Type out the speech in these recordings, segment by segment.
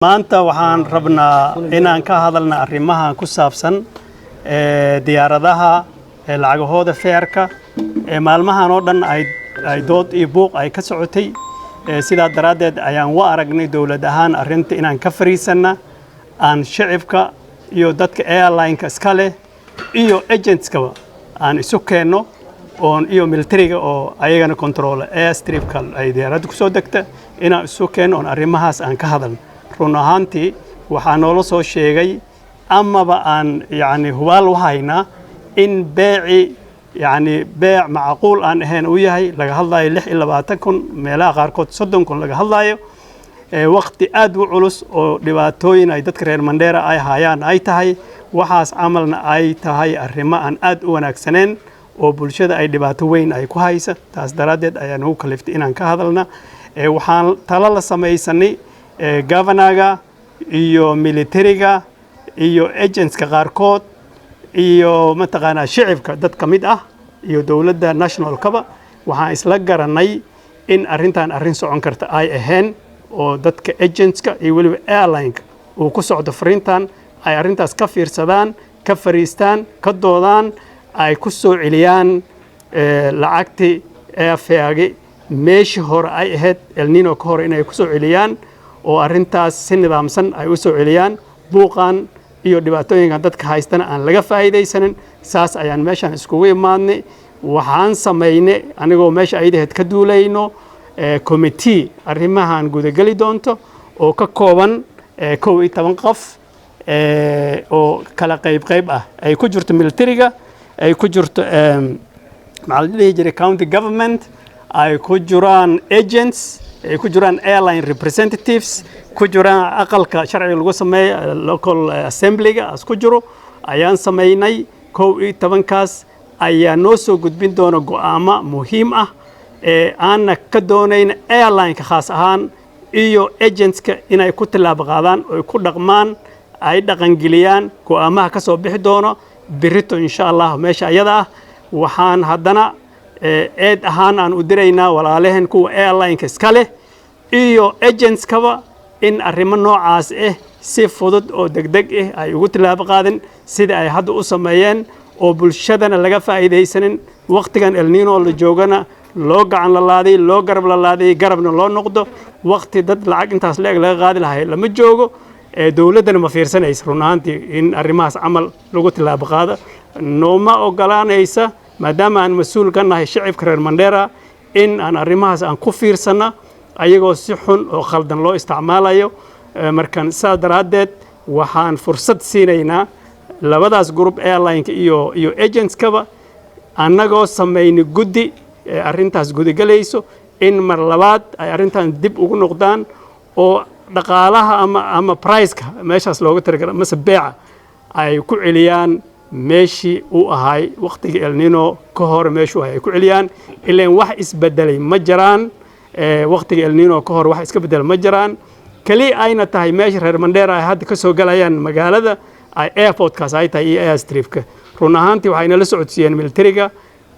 maanta waxaan rabnaa inaan ka hadalna arrimaha ku saabsan diyaaradaha lacagahooda feerka maalmahan oo dhan ay dood iyo buuq ay ka socotay sidaa daraadeed ayaan u aragnay dawlad ahaan arrinta inaan ka fariisana aan shacabka iyo dadka airline-ka iska leh iyo agentska aan isu keenno iyo militariga oo ayagana control airstrip-ka ay diyaaradda ku soo degta inaan isu keenno arrimahaas aan ka hadalno run ahaantii waxaa noola soo sheegay amaba aan hubaal u haynaa in beeci beec macquul aan ahayn uu yahay laga hadlayo 26,000 meelaha qaarkood 30,000 laga hadlayo waqti aad u culus oo dhibaatooyin ay dadka reer Mandera ay hayaan ay tahay waxaas amalna ay tahay arrimo aan aad u wanaagsaneen oo bulshada ay dhibaato weyn ay ku haysa taas daraadeed ayaan ugu kaliftay inaan ka hadalna waxaan talo la samaysanay governaga iyo militariga iyo agentska qaarkood iyo mataqaana shacabka dad kamid ah iyo dawladda national kaba waxaan isla garanay in arrintan arrin socon karta ay ahayn oo dadka agentska iyo waliba airline-ka uu ku socdo fariintan ay arrintaas ka fiirsadaan ka fariistaan ka doodaan ay ku soo celiyaan lacagtii airfare meeshii hore ay ahayd El Nino ka hor inay ku soo celiyaan oo arrintaas si nidaamsan ay u soo celiyaan buuqan iyo dhibaatooyinkan dadka haystana aan laga faa'iideysanin saas ayaan meeshan iskugu imaadnay waxaan sameynay anigoo meesha aydaheed ka duulayno committee arrimahan gudagali doonto oo ka kooban 11 qof oo kala qayb ah ay ku jirto militariga ay ku jirto county government ay ku jiraan agents ay ku jiraan airline representatives ku jiraan aqalka sharciga lagu sameeyo local assembly-ga as ku jiro ayaan sameynay 11 kaas ayaa noo soo gudbin doona go'aamo muhiim ah aan ka doonayn airline-ka khaas ahaan iyo agentska inay ku tilaab qaadaan oo ku dhaqmaan ay dhaqangeliyaan go'aamaha ka soo bixi doono birito insha Allah meesha ayada waxaan haddana eed ahaan aan u diraynaa walaalehen kuwa airline-ka iska leh iyo agentskaba in arrimo noocaas si fudud oo degdeg ay ugu tilaab qaadin sida ay hadda u sameeyeen oo bulshadana laga faa'iideysanin waqtigan El Nino la joogana loo gacan la laaday loo garab la laaday garabna loo noqdo waqti dad lacag intaas leeg laga qaadi lahaay lama joogo dawladana ma fiirsanaysa run ahaantii in arrimahaas camal lagu tilaab qaado nooma ogolaanaysa maadaama aan mas'uul ka nahay shacabka reer Mandera in aan arrimahaas aan ku fiirsana ayagoo si xun oo khaldan loo isticmaalayo markan saa daraadeed waxaan fursad siinaynaa labadaas group airline-ka iyo agentskaba annagoo sameeyay guddi arrintaas gudigalayso in mar labaad ay arrintan dib ugu noqdaan oo dhaqaalaha ama price-ka meeshaas looga tiragalay mase beeca ay ku celiyaan meeshii uu ahay waqtiga El Nino ka hor meeshuu ay ku celiyaan ileen wax isbedelay ma jiraan waqtiga El Nino ka hor wax iska bedel ma jiraan kali ayna tahay meesha reer Mandera ay hadda ka soo galayaan magaalada ay airport-kaas ay tahay iyo airstrip-ka run ahaantii waxayna la socodsiiyeen militariga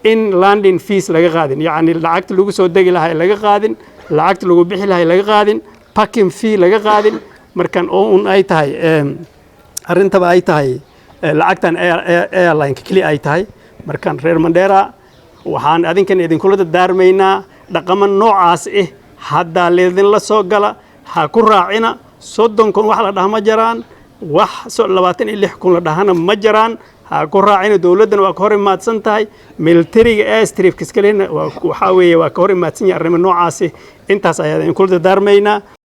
in landing fees laga qaadin lacagta lagu soo degi lahay laga qaadin lacagta lagu bixi lahay laga qaadin parking fee laga qaadin markan oo ay tahay arintaba ay tahay lacagtan airline-ka kali ay tahay markan reer Mandera waxaan adinkan idinkula daarmaynaa dhaqamo noocaas hadda leedin la soo gala ha ku raacina 30,000 wax la dhaha ma jiraan wax 26,000 la dhahana ma jiraan ha ku raacina dawladdan waa ka hor imaadsan tahay militariga airstrip-ka iska lehna waxa weeye waa ka hor imaadsan yahay arrimo noocaas intaas ayaa idinkula daarmaynaa